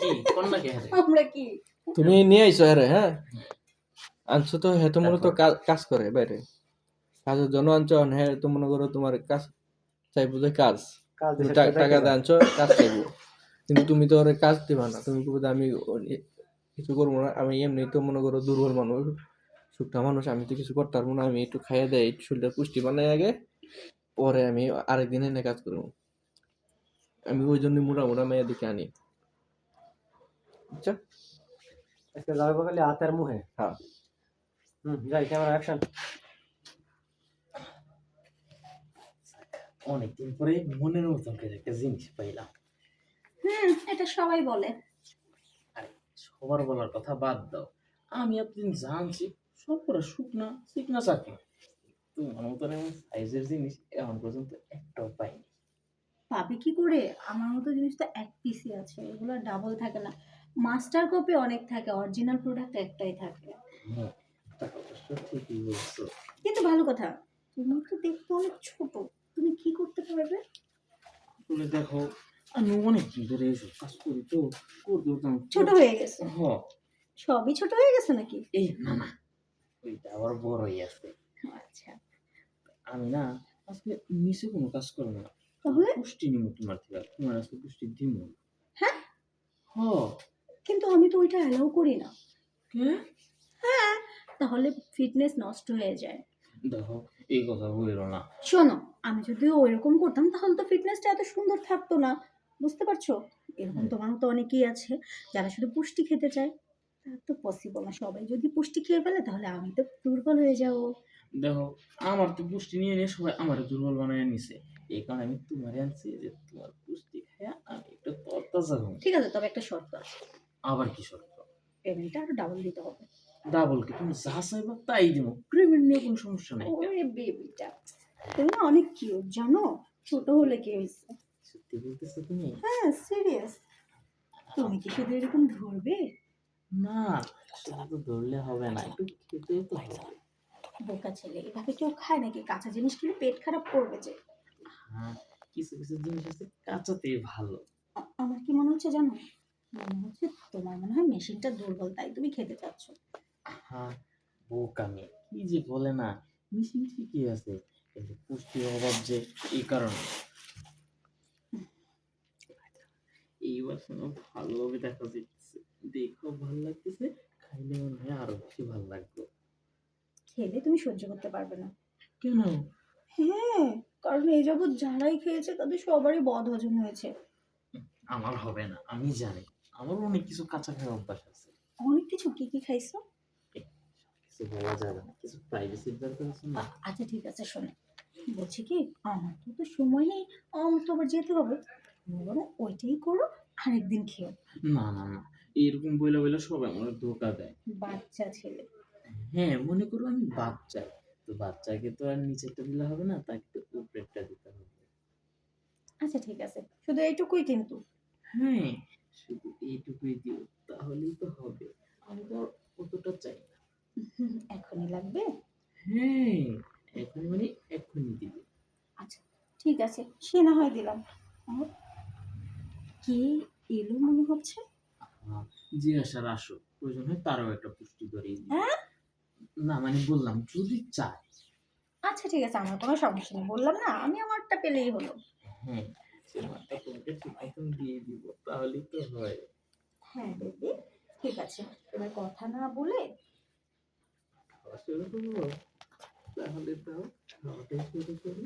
কি কন্যা কে হারে আমরা কি তুমি নিয়ে আইছো আরে হ্যাঁ আনছো তো হ্যাঁ তো মূলত কাজ করে বাইরে কাজের জন্য আনছো হ্যাঁ তো মনে করো তোমার কাজ চাইবো যে কাজ তুমি টাকা দিয়ে আনছো কাজ চাইবো কিন্তু তুমি তো ওরে কাজ দিবা না তুমি বলবে আমি কিছু করবো না আমি এমনি তো মনে করো দুর্বল মানুষ শুকনা মানুষ আমি তো কিছু করতে পারবো না আমি একটু খাইয়ে দেয় শরীরটা পুষ্টি বানাই আগে পরে আমি আরেকদিন এনে কাজ করবো আমি ওই জন্য মোটা মোটা মেয়ে দিকে আনি আচ্ছা একটা যাবে খালি হাতের মুখে হ্যাঁ যাই ক্যামেরা অ্যাকশন অনেকদিন পরে মনের মতন করে একটা জিনিস পাইলাম এটা সবাই বলে আরে সবার বলার কথা বাদ দাও আমি এতদিন জানছি সব করে শুকনা চিকনা চাকনা তোমার মতন এমন সাইজের জিনিস এখন পর্যন্ত একটাও পাইনি পাবি কি করে আমার মতো জিনিস তো এক পিসই আছে এগুলো ডাবল থাকে না মাস্টার কপি অনেক থাকে অরিজিনাল প্রোডাক্ট একটাই থাকে হ্যাঁ তা অবশ্য ঠিকই বলছো কিন্তু ভালো কথা তুমি তো দেখতে অনেক ছোট তুমি কি করতে পারবে তুমি দেখো আমি অনেকদিন ধরে এইসব কাজ করি তো করতে করতে ছোট হয়ে গেছে সবই ছোট হয়ে গেছে নাকি এই না না ওইটা আবার বড়ই আছে আচ্ছা আমি না আজকে নিচে কোনো কাজ করবো না তাহলে পুষ্টি নিব তোমার থেকে তোমার আজকে পুষ্টি দিব হ্যাঁ হ কিন্তু আমি তো ওইটা অ্যালাউ করি না কে হ্যাঁ তাহলে ফিটনেস নষ্ট হয়ে যায় দেখো এই কথা বললো না শোনো আমি যদি ওইরকম করতাম তাহলে তো ফিটনেসটা এত সুন্দর থাকতো না বুঝতে পারছো এরকম তোমার তো অনেকেই আছে যারা শুধু পুষ্টি খেতে চায় তা তো পসিবল না সবাই যদি পুষ্টি খেয়ে ফেলে তাহলে আমি তো দুর্বল হয়ে যাবো দেখো আমার তো পুষ্টি নিয়ে নিয়ে সবাই আমার দুর্বল বানায় নিছে এই কারণে আমি তোমার আনছি যে তোমার পুষ্টি খায়া আমি একটু তরতাজা হব ঠিক আছে তবে একটা শর্ত আছে আবার কি শর্ত পেমেন্টটা আরো ডাবল দিতে হবে ডাবল কি তুমি যা চাইবা তাই দিব পেমেন্ট নিয়ে কোনো সমস্যা নাই ওরে বেবিটা তুমি না অনেক কিউট জানো ছোট হলে কি হয়েছে সত্যি বলতেছো তুমি হ্যাঁ সিরিয়াস তুমি কি শুধু এরকম ধরবে না সেটা তো ধরলে হবে না একটু খেতেও তো হবে বোকা ছেলে এভাবে কেউ খায় নাকি কাঁচা জিনিস খেলে পেট খারাপ করবে যে হ্যাঁ কিছু কিছু জিনিস আছে কাঁচাতেই ভালো আমার কি মনে হচ্ছে জানো মনে হচ্ছে তোমার মনে হয় মেশিনটা দুর্বল তাই তুমি খেতে চাচ্ছ হ্যাঁ বোকামি কি যে বলে না মিশিং ঠিকই আছে কিন্তু পুষ্টির অভাব যে এই কারণে এইবার শোনো ভালোভাবে দেখা যাচ্ছে দেখো ভালো লাগতেছে খাইলে মনে হয় আরো বেশি ভালো লাগবে খেলে তুমি সহ্য করতে পারবে না কেন হ্যাঁ কারণ এই যাবৎ যারাই খেয়েছে তাদের সবারই বদ হজম হয়েছে আমার হবে না আমি জানি আমার অনেক কিছু কাঁচা খাওয়ার অভ্যাস আছে অনেক কিছু কি কি খাইছো কিছু বলা যাবে না কিছু প্রাইভেসির দরকার আছে না আচ্ছা ঠিক আছে শোনো বলছি কি আমার তো সময় নেই আমার তো আবার যেতে হবে বরং ওইটাই করো আরেকদিন খেও না না না এরকম বইলা বইলা সবাই আমার ধোকা দেয় বাচ্চা ছেলে হ্যাঁ মনে করো আমি বাচ্চা তো বাচ্চাকে তো আর নিচেরটা দিলে হবে না তাকে তো উপরেরটা দিতে হবে আচ্ছা ঠিক আছে শুধু এইটুকুই কিন্তু হ্যাঁ শুধু এইটুকুই দিও তাহলেই তো হবে আমি তো আর অতটা চাই না এখনই লাগবে হ্যাঁ এখন মানে এখনই দিবে আচ্ছা ঠিক আছে সে না হয় দিলাম আর কে এলো মনে হচ্ছে যে আসার আসো প্রয়োজন হয় তারও একটা পুষ্টি করিয়ে দিই হ্যাঁ না মানে বললাম যদি চায় আচ্ছা ঠিক আছে আমার কোনো সমস্যা নেই বললাম না আমি আমারটা পেলেই হলো হ্যাঁ সেটা তোমাকে ঠিক মতন দিয়ে দিব তাহলেই তো হয় হ্যাঁ বেবি ঠিক আছে এবার কথা না বলে খাওয়া শুরু করবো তাহলে তাও খাওয়াটাই শুরু করি